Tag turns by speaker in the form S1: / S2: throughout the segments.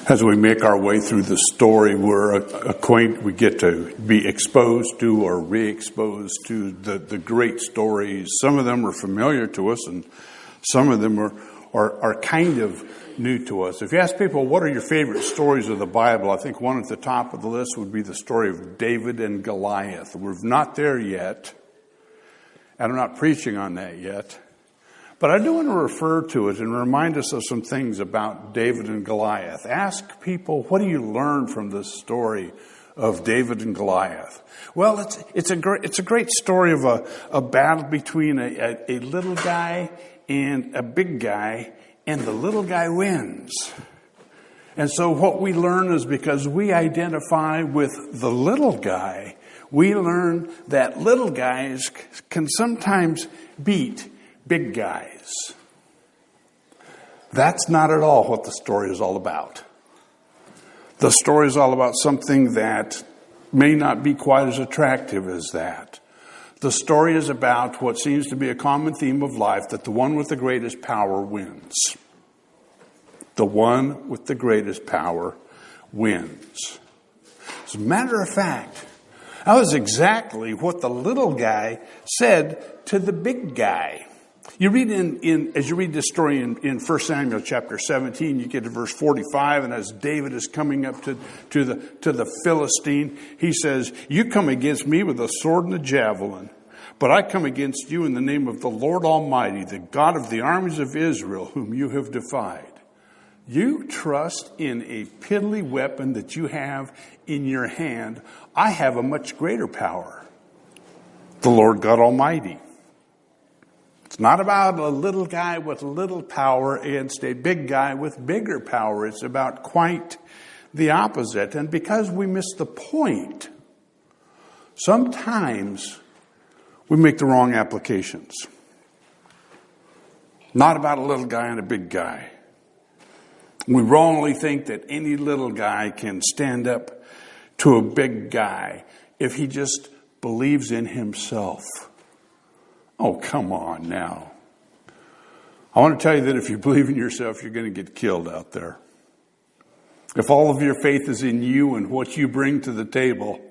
S1: As we make our way through the story, we get to be exposed to or re-exposed to the great stories. Some of them are familiar to us, and some of them are kind of new to us. If you ask people, what are your favorite stories of the Bible? I think one at the top of the list would be the story of David and Goliath. We're not there yet, and I'm not preaching on that yet. But I do want to refer to it and remind us of some things about David and Goliath. Ask people, what do you learn from this story of David and Goliath? Well, it's a great story of a battle between a little guy and a big guy, and the little guy wins. And so what we learn is because we identify with the little guy, we learn that little guys can sometimes beat big guys. That's not at all what the story is all about. The story is all about something that may not be quite as attractive as that. The story is about what seems to be a common theme of life, that the one with the greatest power wins. The one with the greatest power wins. As a matter of fact, that was exactly what the little guy said to the big guy. You read as you read this story in 1 Samuel chapter 17, you get to verse 45, and as David is coming up to the Philistine, he says, "You come against me with a sword and a javelin, but I come against you in the name of the Lord Almighty, the God of the armies of Israel, whom you have defied." You trust in a piddly weapon that you have in your hand. I have a much greater power, the Lord God Almighty. It's not about a little guy with little power against a big guy with bigger power. It's about quite the opposite. And because we miss the point, sometimes we make the wrong applications. Not about a little guy and a big guy. We wrongly think that any little guy can stand up to a big guy if he just believes in himself. Oh, come on now. I want to tell you that if you believe in yourself, you're going to get killed out there. If all of your faith is in you and what you bring to the table,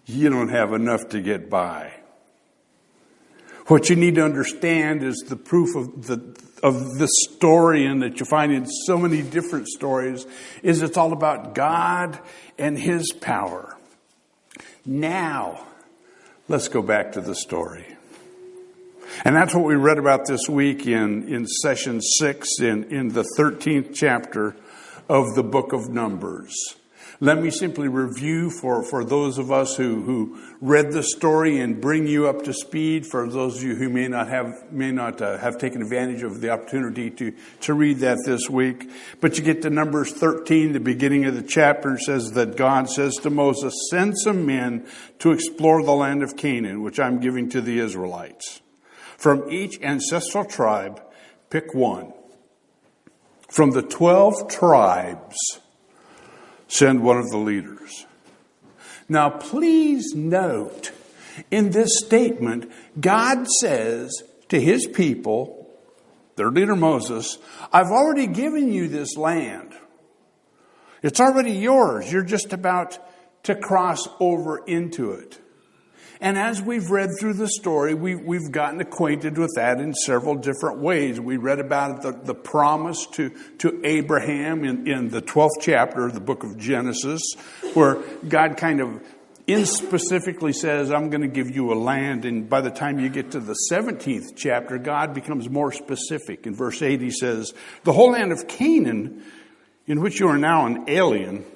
S1: you don't have enough to get by. What you need to understand is the proof of the story, and that you find in so many different stories, is it's all about God and His power. Now, let's go back to the story. And that's what we read about this week in session 6 in the 13th chapter of the book of Numbers. Let me simply review for those of us who read the story and bring you up to speed. For those of you who may not have taken advantage of the opportunity to read that this week. But you get to Numbers 13, the beginning of the chapter, says that God says to Moses, "Send some men to explore the land of Canaan, which I'm giving to the Israelites. From each ancestral tribe, pick one. From the 12 tribes, send one of the leaders." Now, please note, in this statement, God says to His people, their leader Moses, "I've already given you this land. It's already yours. You're just about to cross over into it." And as we've read through the story, we've gotten acquainted with that in several different ways. We read about the promise to Abraham in the 12th chapter of the book of Genesis, where God kind of inspecifically says, "I'm going to give you a land." And by the time you get to the 17th chapter, God becomes more specific. In verse 8, He says, "The whole land of Canaan, in which you are now an alien,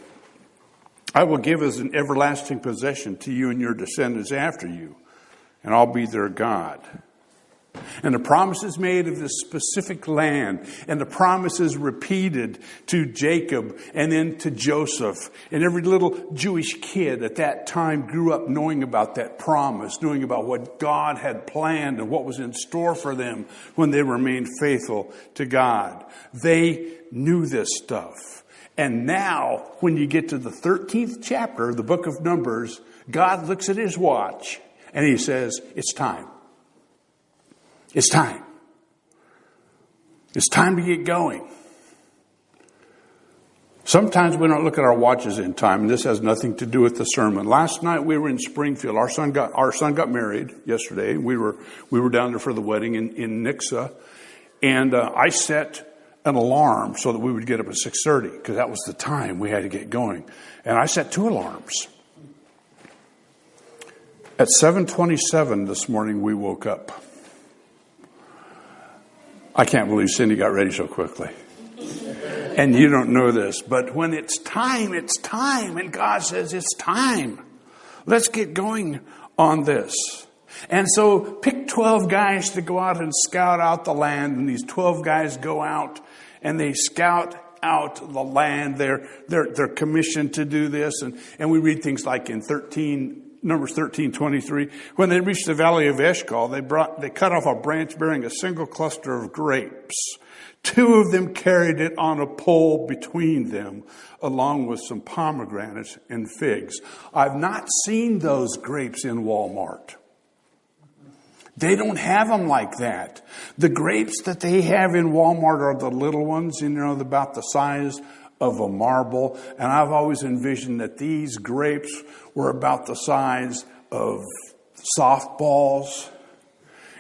S1: I will give as an everlasting possession to you and your descendants after you, and I'll be their God." And the promise is made of this specific land, and the promise is repeated to Jacob and then to Joseph. And every little Jewish kid at that time grew up knowing about that promise, knowing about what God had planned and what was in store for them when they remained faithful to God. They knew this stuff. And now, when you get to the 13th chapter of the book of Numbers, God looks at His watch and He says, "It's time. It's time. It's time to get going." Sometimes we don't look at our watches in time, and this has nothing to do with the sermon. Last night we were in Springfield. Our son got married yesterday. We were down there for the wedding in Nixa, and I set an alarm so that we would get up at 6:30 because that was the time we had to get going. And I set 2 alarms. At 7:27 this morning, we woke up. I can't believe Cindy got ready so quickly. And you don't know this, but when it's time, it's time. And God says, it's time. Let's get going on this. And so pick 12 guys to go out and scout out the land. And these 12 guys go out and they scout out the land. They're commissioned to do this. And we read things like in Numbers 13:23. When they reached the valley of Eshcol, they cut off a branch bearing a single cluster of grapes. 2 of them carried it on a pole between them, along with some pomegranates and figs. I've not seen those grapes in Walmart. They don't have them like that. The grapes that they have in Walmart are the little ones, about the size of a marble. And I've always envisioned that these grapes were about the size of softballs.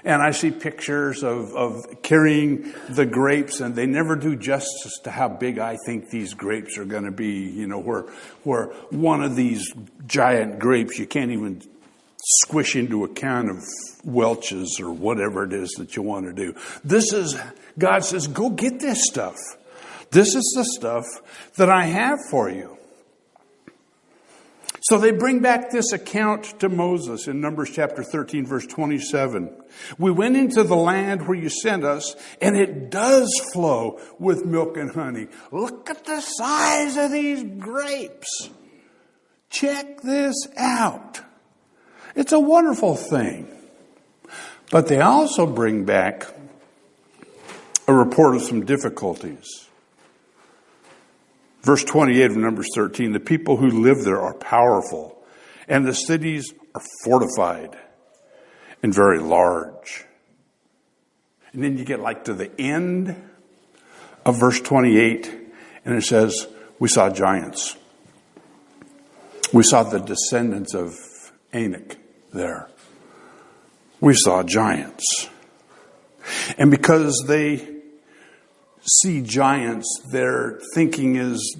S1: And I see pictures of carrying the grapes, and they never do justice to how big I think these grapes are going to be. Where one of these giant grapes you can't even squish into a can of Welch's or whatever it is that you want to do. God says, go get this stuff. This is the stuff that I have for you. So they bring back this account to Moses in Numbers chapter 13, verse 27. We went into the land where you sent us, and it does flow with milk and honey. Look at the size of these grapes. Check this out. It's a wonderful thing. But they also bring back a report of some difficulties. Verse 28 of Numbers 13, the people who live there are powerful, and the cities are fortified and very large. And then you get to the end of verse 28, and it says, we saw giants. We saw the descendants of Anak there. We saw giants. And because they see giants, their thinking is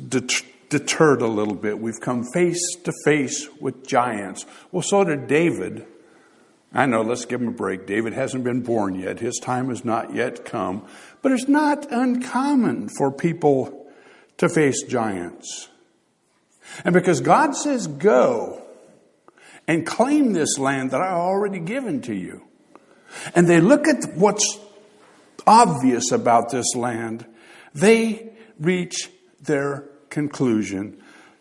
S1: deterred a little bit. We've come face to face with giants. Well, so did David. I know, let's give him a break. David hasn't been born yet. His time has not yet come. But it's not uncommon for people to face giants. And because God says, go and claim this land that I already given to you. And they look at what's obvious about this land, they reach their conclusion.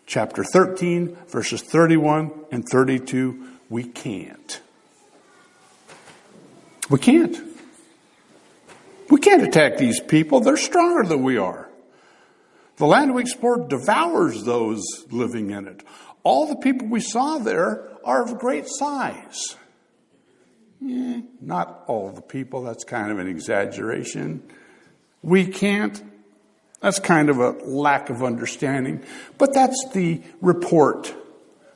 S1: Chapter 13, verses 31 and 32, we can't. We can't. We can't attack these people. They're stronger than we are. The land we explored devours those living in it. All the people we saw there are of great size. Not all the people. That's kind of an exaggeration. We can't. That's kind of a lack of understanding. But that's the report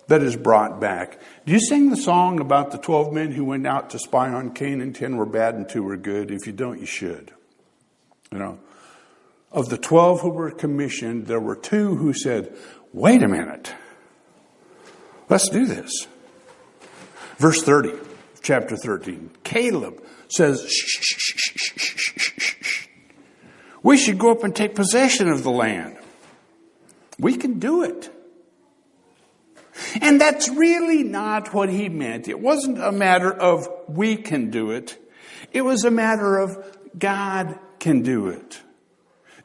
S1: that is brought back. Do you sing the song about the 12 men who went out to spy on Canaan? 10 were bad and 2 were good. If you don't, you should. Of the 12 who were commissioned, there were 2 who said, wait a minute. Let's do this. Verse 30. Chapter 13. Caleb says, shh, shh, shh, shh, shh, shh, shh, shh. We should go up and take possession of the land. We can do it. And that's really not what he meant. It wasn't a matter of we can do it. It was a matter of God can do it.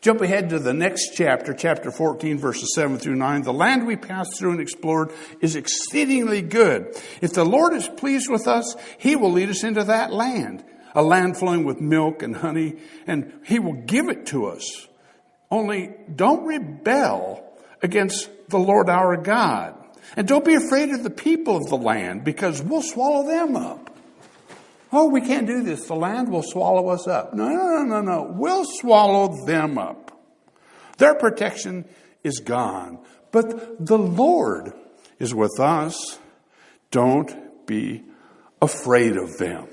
S1: Jump ahead to the next chapter, chapter 14, verses 7 through 9. The land we passed through and explored is exceedingly good. If the Lord is pleased with us, he will lead us into that land, a land flowing with milk and honey, and he will give it to us. Only don't rebel against the Lord our God. And don't be afraid of the people of the land, because we'll swallow them up. Oh, we can't do this. The land will swallow us up. No. We'll swallow them up. Their protection is gone, but the Lord is with us. Don't be afraid of them.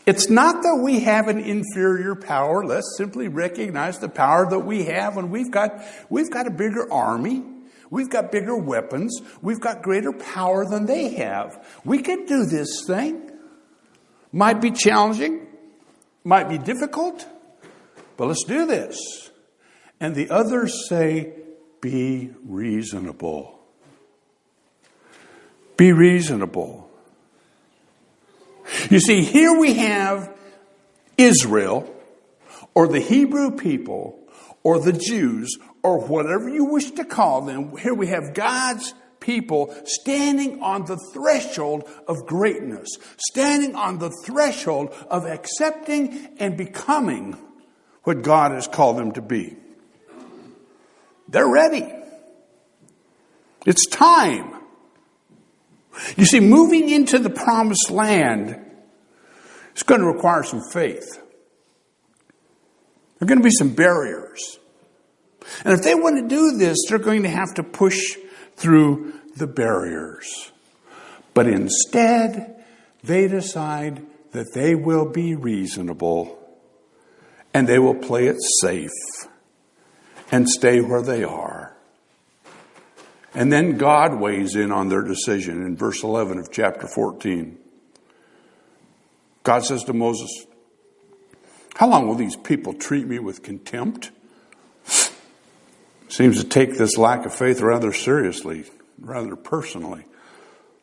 S1: It's not that we have an inferior power. Let's simply recognize the power that we have, and we've got a bigger army. We've got bigger weapons. We've got greater power than they have. We can do this thing. Might be challenging, might be difficult, but let's do this. And the others say, be reasonable. Be reasonable. You see, here we have Israel, or the Hebrew people, or the Jews, or whatever you wish to call them. Here we have God's people standing on the threshold of greatness, standing on the threshold of accepting and becoming what God has called them to be. They're ready. It's time. You see, moving into the promised land is going to require some faith. There are going to be some barriers. And if they want to do this, they're going to have to push through the barriers. But instead, they decide that they will be reasonable and they will play it safe and stay where they are. And then God weighs in on their decision in verse 11 of chapter 14. God says to Moses, how long will these people treat me with contempt? Seems to take this lack of faith rather seriously, rather personally,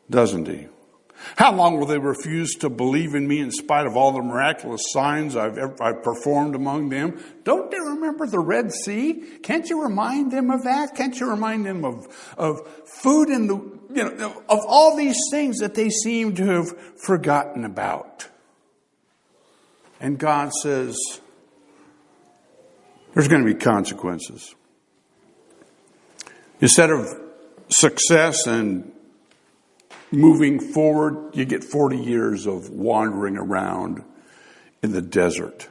S1: doesn't he? How long will they refuse to believe in me in spite of all the miraculous signs I've performed among them? Don't they remember the Red Sea? Can't you remind them of that? Can't you remind them of food and of all these things that they seem to have forgotten about? And God says, there's going to be consequences. Instead of success and moving forward, you get 40 years of wandering around in the desert.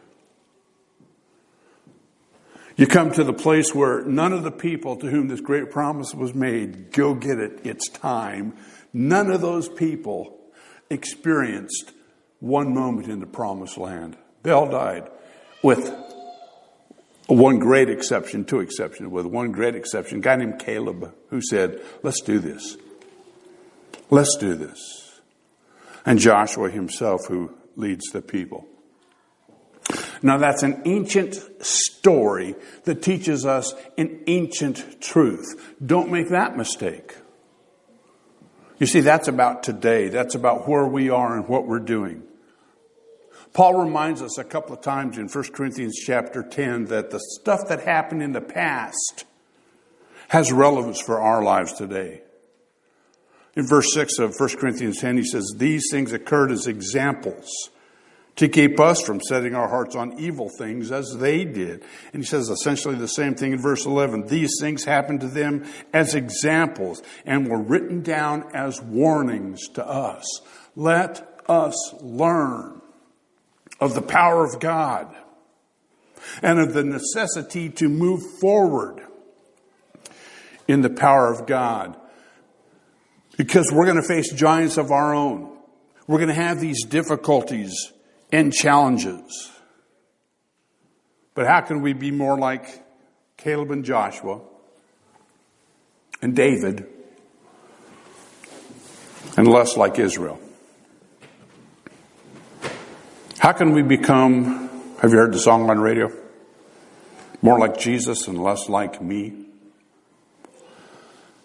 S1: You come to the place where none of the people to whom this great promise was made, go get it, it's time. None of those people experienced one moment in the promised land. They all died with one great exception, two exceptions, with one great exception, a guy named Caleb who said, let's do this. Let's do this. And Joshua himself who leads the people. Now that's an ancient story that teaches us an ancient truth. Don't make that mistake. You see, that's about today. That's about where we are and what we're doing. Paul reminds us a couple of times in 1 Corinthians chapter 10 that the stuff that happened in the past has relevance for our lives today. In verse 6 of 1 Corinthians 10, he says, these things occurred as examples to keep us from setting our hearts on evil things as they did. And he says essentially the same thing in verse 11. These things happened to them as examples and were written down as warnings to us. Let us learn of the power of God and of the necessity to move forward in the power of God. Because we're going to face giants of our own. We're going to have these difficulties and challenges. But how can we be more like Caleb and Joshua and David and less like Israel? How can we become, have you heard the song on radio? More like Jesus and less like me?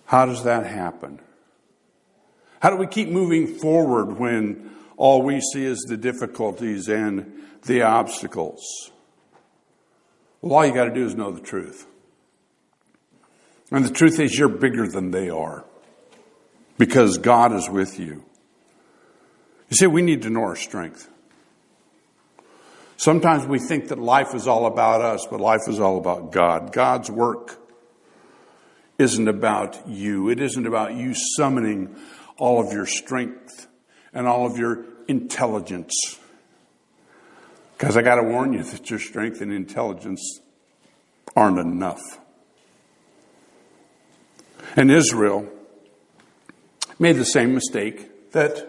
S1: How does that happen? How do we keep moving forward when all we see is the difficulties and the obstacles? Well, all you got to do is know the truth. And the truth is you're bigger than they are because God is with you. You see, we need to know our strength. Sometimes we think that life is all about us, but life is all about God. God's work isn't about you. It isn't about you summoning all of your strength and all of your intelligence. Because I got to warn you that your strength and intelligence aren't enough. And Israel made the same mistake that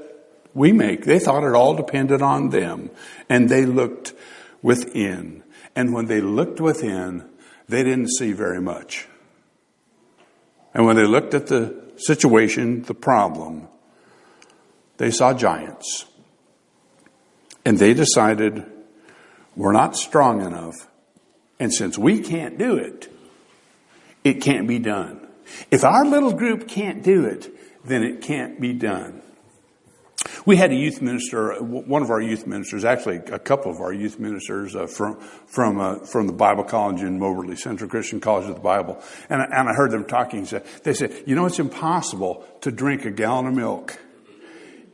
S1: we make. They thought it all depended on them. And they looked within. And when they looked within, they didn't see very much. And when they looked at the situation, the problem, they saw giants. And they decided, we're not strong enough. And since we can't do it, it can't be done. If our little group can't do it, then it can't be done. We had a youth minister, one of our youth ministers, actually a couple of our youth ministers from the Bible College in Moberly, Central Christian College of the Bible. And I heard them talking. They said, it's impossible to drink a gallon of milk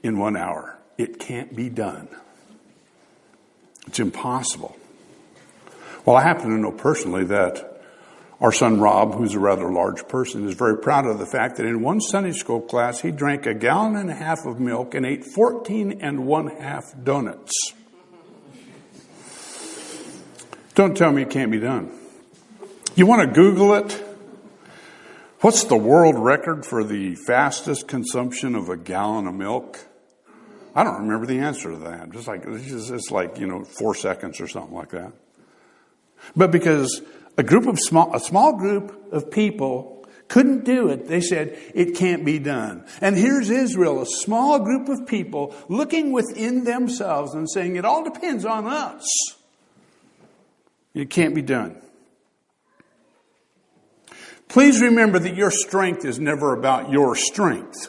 S1: in 1 hour. It can't be done. It's impossible. Well, I happen to know personally that our son Rob, who's a rather large person, is very proud of the fact that in one Sunday school class, he drank 1.5 gallons of milk and ate 14 1/2 donuts. Don't tell me it can't be done. You want to Google it? What's the world record for the fastest consumption of a gallon of milk? I don't remember the answer to that. It's like 4 seconds or something like that. But because a small group of people couldn't do it, they said it can't be done. And here's Israel, a small group of people looking within themselves and saying it all depends on us. It can't be done. Please remember that your strength is never about your strength.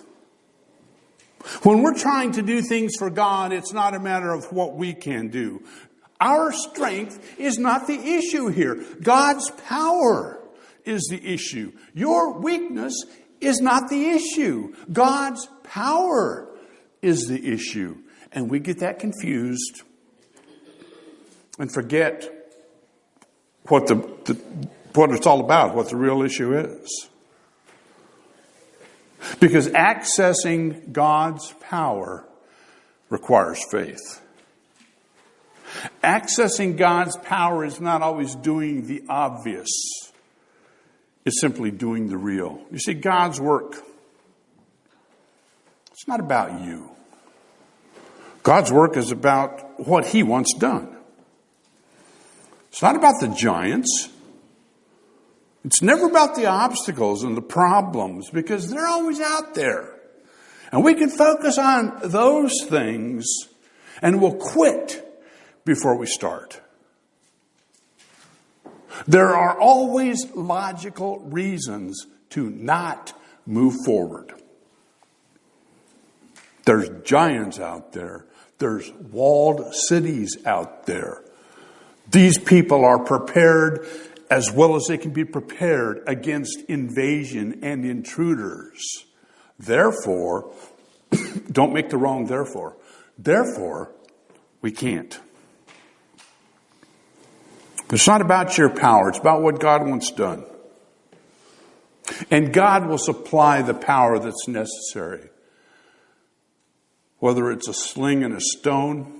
S1: When we're trying to do things for God, it's not a matter of what we can do. Our strength is not the issue here. God's power is the issue. Your weakness is not the issue. God's power is the issue. And we get that confused and forget what it's all about, what the real issue is. Because accessing God's power requires faith. Accessing God's power is not always doing the obvious. It's simply doing the real. You see, God's work, it's not about you. God's work is about what He wants done. It's not about the giants. It's never about the obstacles and the problems, because they're always out there. And we can focus on those things and we'll quit before we start. There are always logical reasons to not move forward. There's giants out there. There's walled cities out there. These people are prepared as well as they can be prepared against invasion and intruders. Therefore, don't make the wrong therefore. Therefore, we can't. It's not about your power. It's about what God wants done. And God will supply the power that's necessary. Whether it's a sling and a stone,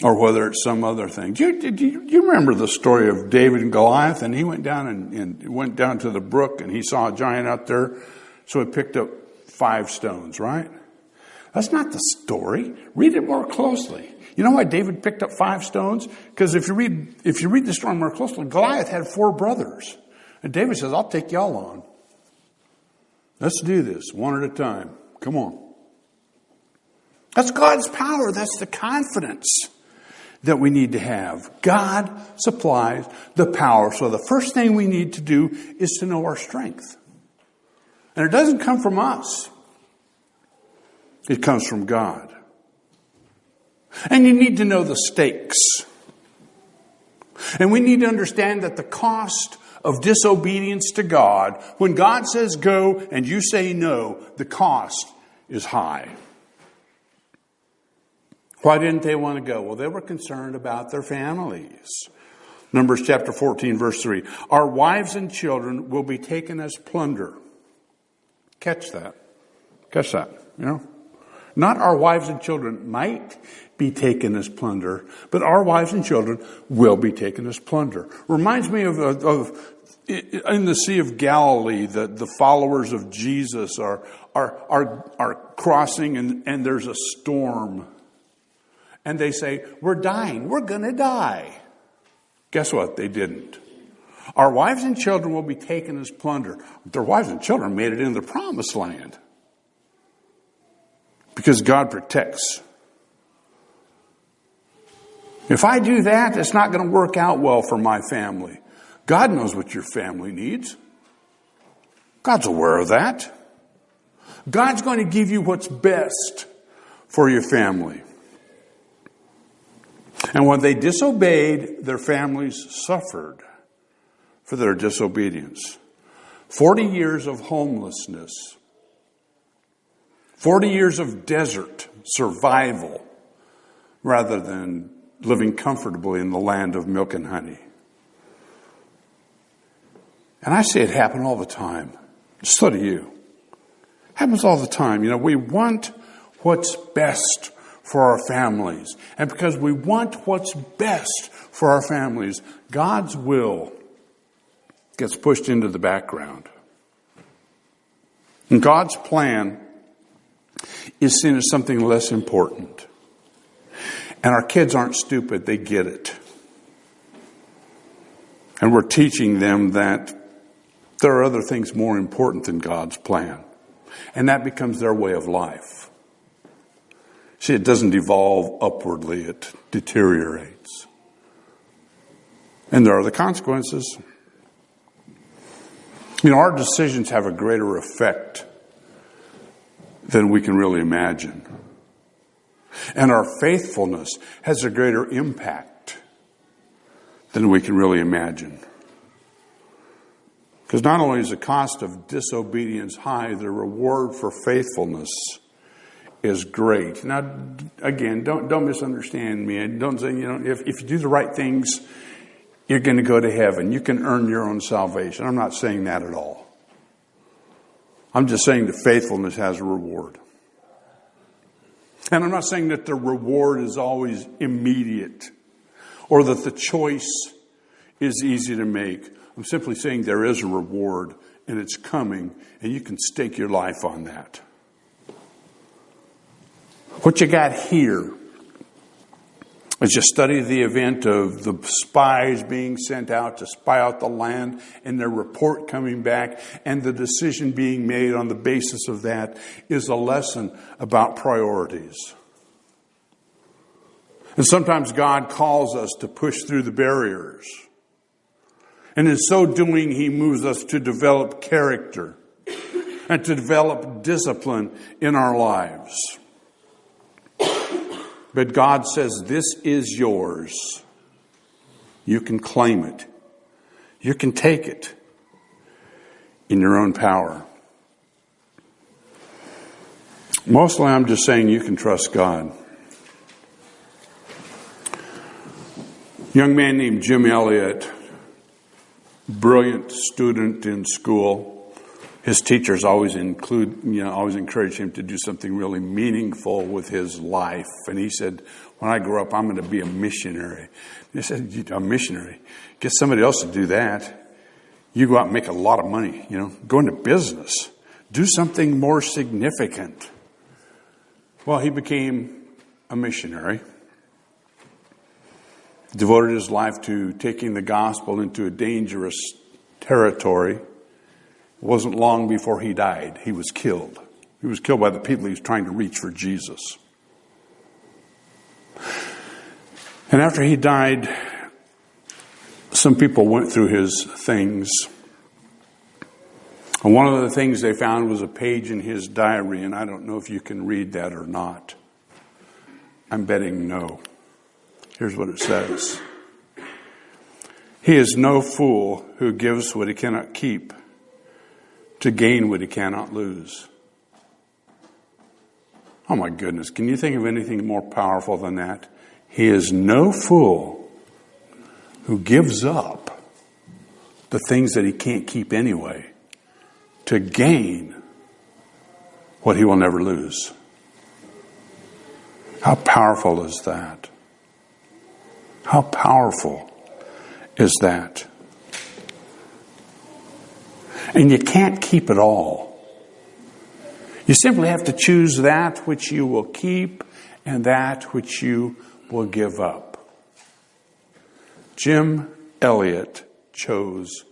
S1: or whether it's some other thing. Do you remember the story of David and Goliath? And he went down and went down to the brook and he saw a giant out there. So he picked up 5 stones, right? That's not the story. Read it more closely. You know why David picked up 5 stones? Because if you read the story more closely, Goliath had 4 brothers. And David says, I'll take y'all on. Let's do this one at a time. Come on. That's God's power. That's the confidence that we need to have. God supplies the power. So the first thing we need to do is to know our strength. And it doesn't come from us. It comes from God. And you need to know the stakes. And we need to understand that the cost of disobedience to God, when God says go and you say no, the cost is high. Why didn't they want to go? Well, they were concerned about their families. Numbers chapter 14, verse 3. Our wives and children will be taken as plunder. Catch that. Catch that. Not our wives and children might be taken as plunder, but our wives and children will be taken as plunder. Reminds me of In the Sea of Galilee, the followers of Jesus are crossing and there's a storm. And they say, we're dying. We're going to die. Guess what? They didn't. Our wives and children will be taken as plunder. Their wives and children made it into the promised land. Because God protects. If I do that, it's not going to work out well for my family. God knows what your family needs. God's aware of that. God's going to give you what's best for your family. And when they disobeyed, their families suffered for their disobedience. 40 years of homelessness. 40 years of desert survival rather than living comfortably in the land of milk and honey. And I see it happen all the time. So do you. It happens all the time. We want what's best for our families. And because we want what's best for our families, God's will gets pushed into the background. And God's plan is seen as something less important. And our kids aren't stupid, they get it. And we're teaching them that there are other things more important than God's plan. And that becomes their way of life. See, it doesn't evolve upwardly, it deteriorates. And there are the consequences. Our decisions have a greater effect than we can really imagine. And our faithfulness has a greater impact than we can really imagine. Because not only is the cost of disobedience high, the reward for faithfulness is great. Now, again, don't misunderstand me. Don't say, if you do the right things, you're going to go to heaven. You can earn your own salvation. I'm not saying that at all. I'm just saying that faithfulness has a reward. And I'm not saying that the reward is always immediate or that the choice is easy to make. I'm simply saying there is a reward and it's coming and you can stake your life on that. What you got here is you study the event of the spies being sent out to spy out the land and their report coming back and the decision being made on the basis of that is a lesson about priorities. And sometimes God calls us to push through the barriers. And in so doing, He moves us to develop character and to develop discipline in our lives. But God says, this is yours. You can claim it. You can take it in your own power. Mostly I'm just saying you can trust God. A young man named Jim Elliott, brilliant student in school. His teachers always encourage him to do something really meaningful with his life. And he said, when I grow up, I'm going to be a missionary. They said, a missionary? Get somebody else to do that. You go out and make a lot of money, go into business. Do something more significant. Well, he became a missionary. Devoted his life to taking the gospel into a dangerous territory. It wasn't long before he died. He was killed. He was killed by the people he was trying to reach for Jesus. And after he died, some people went through his things. And one of the things they found was a page in his diary, and I don't know if you can read that or not. I'm betting no. Here's what it says. He is no fool who gives what he cannot keep to gain what he cannot lose. Oh my goodness, can you think of anything more powerful than that? He is no fool who gives up the things that he can't keep anyway to gain what he will never lose. How powerful is that? How powerful is that? And you can't keep it all. You simply have to choose that which you will keep and that which you will give up. Jim Elliot chose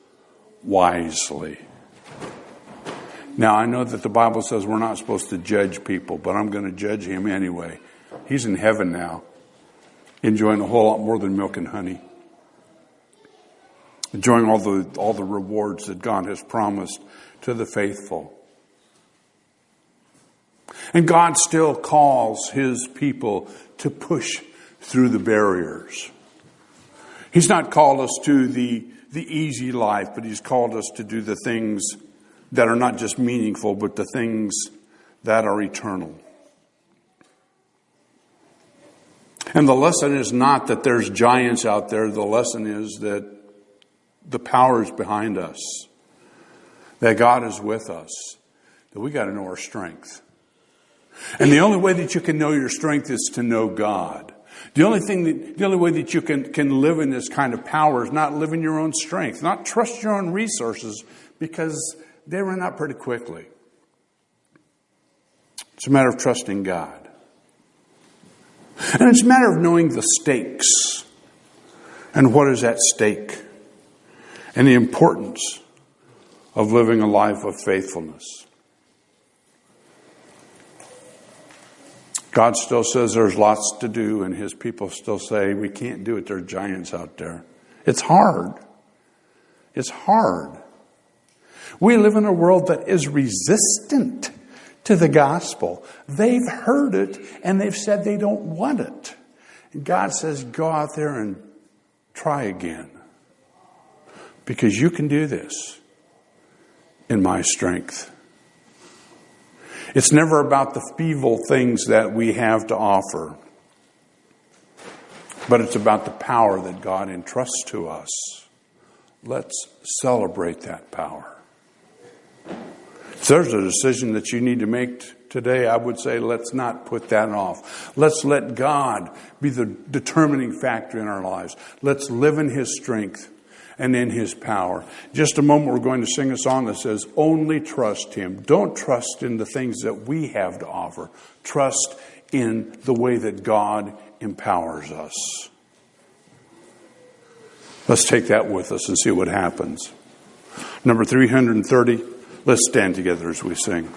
S1: wisely. Now, I know that the Bible says we're not supposed to judge people, but I'm going to judge him anyway. He's in heaven now, enjoying a whole lot more than milk and honey. Enjoying all the rewards that God has promised to the faithful. And God still calls His people to push through the barriers. He's not called us to the easy life, but He's called us to do the things that are not just meaningful, but the things that are eternal. And the lesson is not that there's giants out there. The lesson is that the power is behind us, that God is with us, that we got to know our strength. And the only way that you can know your strength is to know God. The only way that you can live in this kind of power is not live in your own strength, not trust your own resources, because they run out pretty quickly. It's a matter of trusting God. And it's a matter of knowing the stakes and what is at stake and the importance of living a life of faithfulness. God still says there's lots to do, and His people still say we can't do it. There are giants out there. It's hard. It's hard. We live in a world that is resistant to the gospel. They've heard it and they've said they don't want it. And God says, go out there and try again. Because you can do this in my strength. It's never about the feeble things that we have to offer, but it's about the power that God entrusts to us. Let's celebrate that power. If there's a decision that you need to make today, I would say let's not put that off. Let's let God be the determining factor in our lives. Let's live in His strength and in His power. Just a moment, we're going to sing a song that says, only trust Him. Don't trust in the things that we have to offer. Trust in the way that God empowers us. Let's take that with us and see what happens. Number 330, let's stand together as we sing.